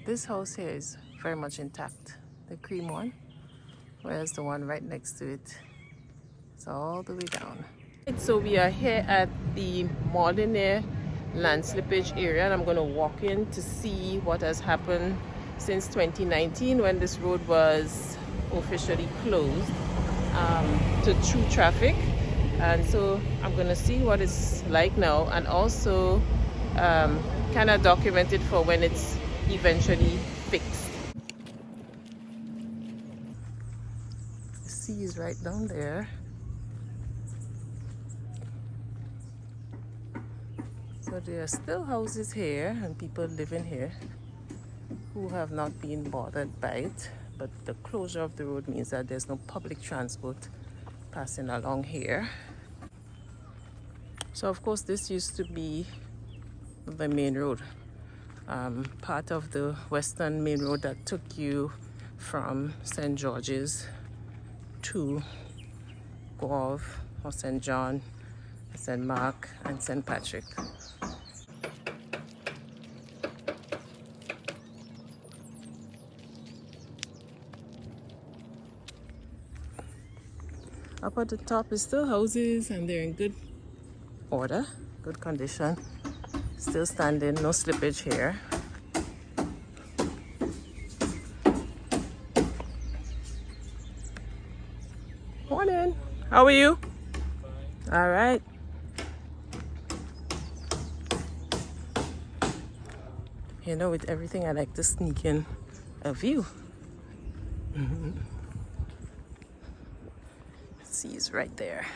This house here is very much intact, the cream one, whereas the one right next to it is all the way down. So we are here at the Moliniere land slippage area, and I'm going to walk in to see what has happened since 2019 when this road was officially closed to true traffic. And so I'm going to see what it's like now, and also kind of document it for when it's eventually fixed. The sea is right down there. So there are still houses here and people living here who have not been bothered by it, but the closure of the road means that there's no public transport passing along here. So of course this used to be the main road, part of the western main road that took you from St. George's to Gauve or St. John, St. Mark and St. Patrick. Up at the top is still houses and they're in good order, good condition. Still standing, no slippage here. Morning, how are you? All right. You know, with everything I like to sneak in a view. Sea is right there.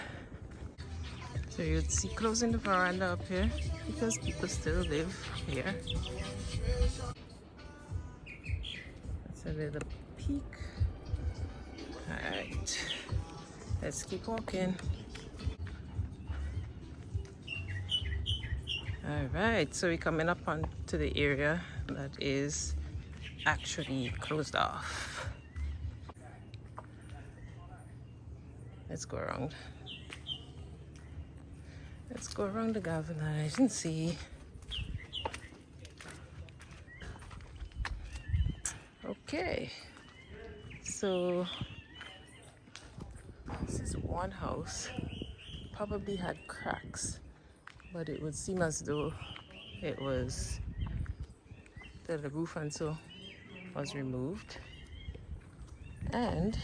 So you'd see closing the veranda up here because people still live here. That's a little peek. All right, let's keep walking. All right, so we're coming up on to the area that is actually closed off. Let's go around. Let's go around the galvanized and see. Okay, so this is one house. Probably had cracks, but it would seem as though it was the roof and so was removed. And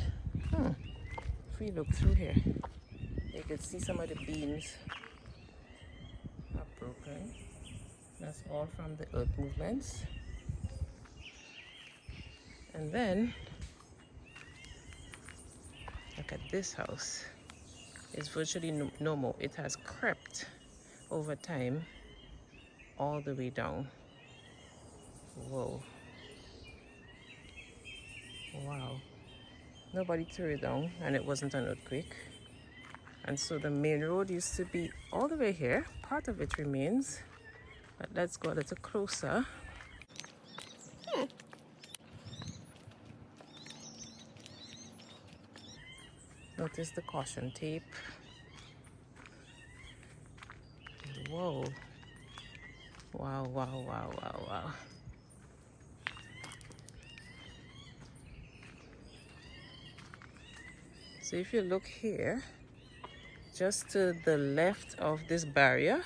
if we look through here, you could see some of the beams are broken. That's all from the earth movements. And then look at this house. It's virtually no more. It has crept over time all the way down. Whoa. Wow. Nobody threw it down and it wasn't an earthquake. And so the main road used to be all the way here. Part of it remains. But let's go a little closer. Notice the caution tape. Whoa. Wow, wow, wow, wow, wow. So if you look here, just to the left of this barrier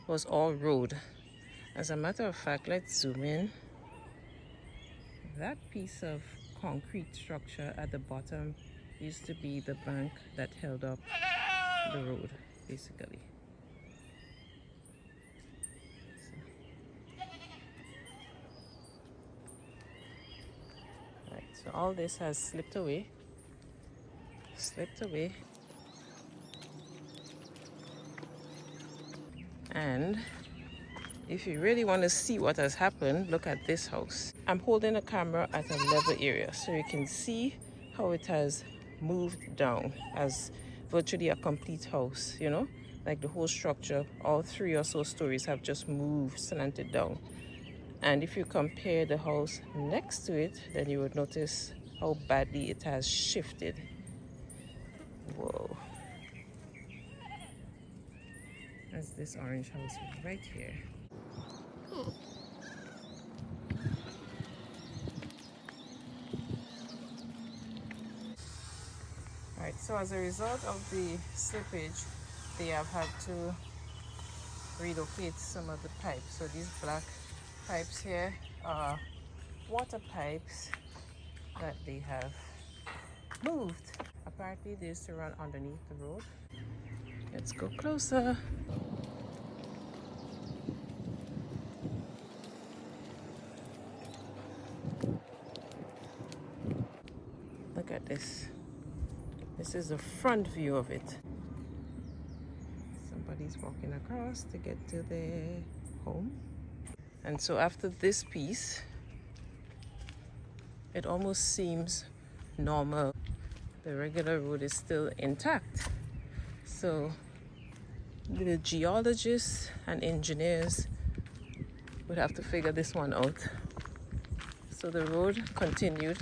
was all road. As a matter of fact, let's zoom in. That piece of concrete structure at the bottom used to be the bank that held up the road, basically. Right, so all this has slipped away. And if you really want to see what has happened, look at this house. I'm holding a camera at a level area so you can see how it has moved down as virtually a complete house, you know, like the whole structure, all 3 or so stories have just moved, slanted down. And if you compare the house next to it, then you would notice how badly it has shifted. Whoa. That's this orange house right here. So as a result of the slippage, they have had to relocate some of the pipes. So these black pipes here are water pipes that they have moved. Apparently they used to run underneath the road. Let's go closer. Look at this. This is the front view of it. Somebody's walking across to get to their home. And so after this piece, it almost seems normal. The regular road is still intact. So the geologists and engineers would have to figure this one out. So the road continued.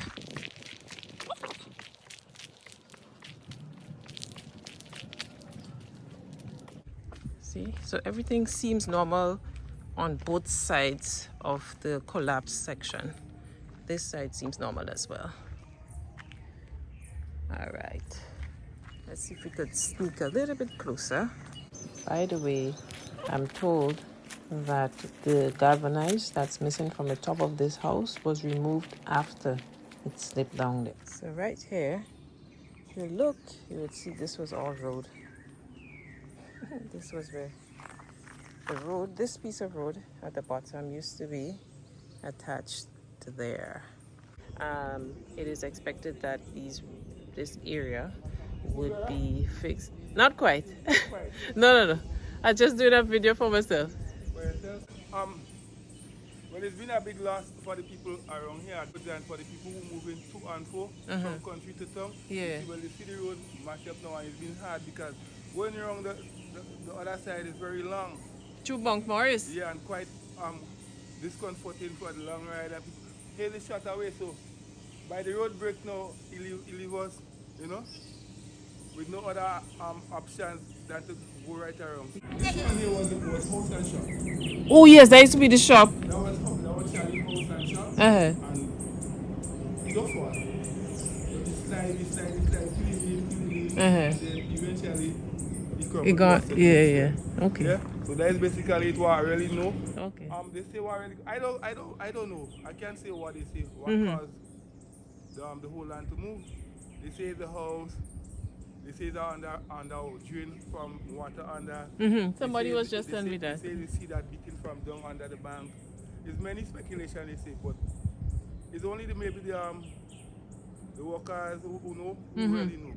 See, so everything seems normal on both sides of the collapsed section. This side seems normal as well. All right, let's see if we could sneak a little bit closer. By the way, I'm told that the galvanized that's missing from the top of this house was removed after it slipped down there. So right here, if you look, you would see this was all road. This was where the road, this piece of road at the bottom used to be attached to there. It is expected that this area would be fixed. Not quite. No. I just doing a video for myself. Well, it's been a big loss for the people around here, and for the people who move in to and fro from country to town. Yeah. Well, you see the road mash up now, and it's been hard because going around the other side is very long. Chubonk Morris. Yeah, and quite discomforting for the long ride. And people hail is shut away, so by the road break now, he leave us, you know, with no other options than to go right around. This one here was house and shop. Oh yes, that used to be the shop. That was Charlie house and shop. Uh-huh. And just one. He slide, and then eventually he crumbled. It got, yeah. Okay. Yeah. So that is basically it. What I really know. Okay. They say what really. I don't know. I can't say what they say. What caused the whole land to move? They say the house. They say that under drain from water under. Somebody was just telling me that. They say they see that beating from down under the bank. There's many speculation they say, but it's only maybe the workers who know, who really know.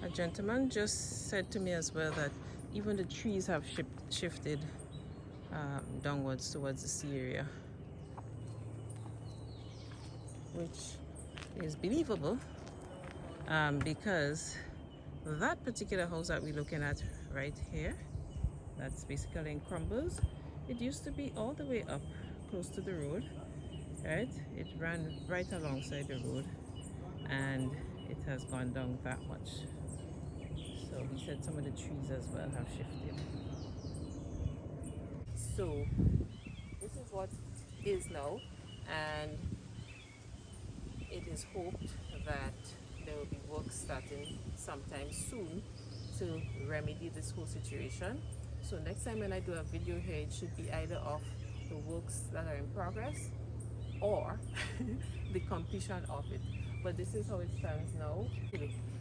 A gentleman just said to me as well that even the trees have shifted downwards towards the sea area, which is believable because that particular house that we're looking at right here, that's basically in crumbles, it used to be all the way up close to the road, right? It ran right alongside the road and it has gone down that much. So he said some of the trees as well have shifted. So this is what is now, and it is hoped that there will be work starting sometime soon to remedy this whole situation. So next time when I do a video here, it should be either of the works that are in progress or the completion of it. But this is how it stands now.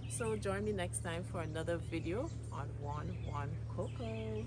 So join me next time for another video on 1-1 Cocoa.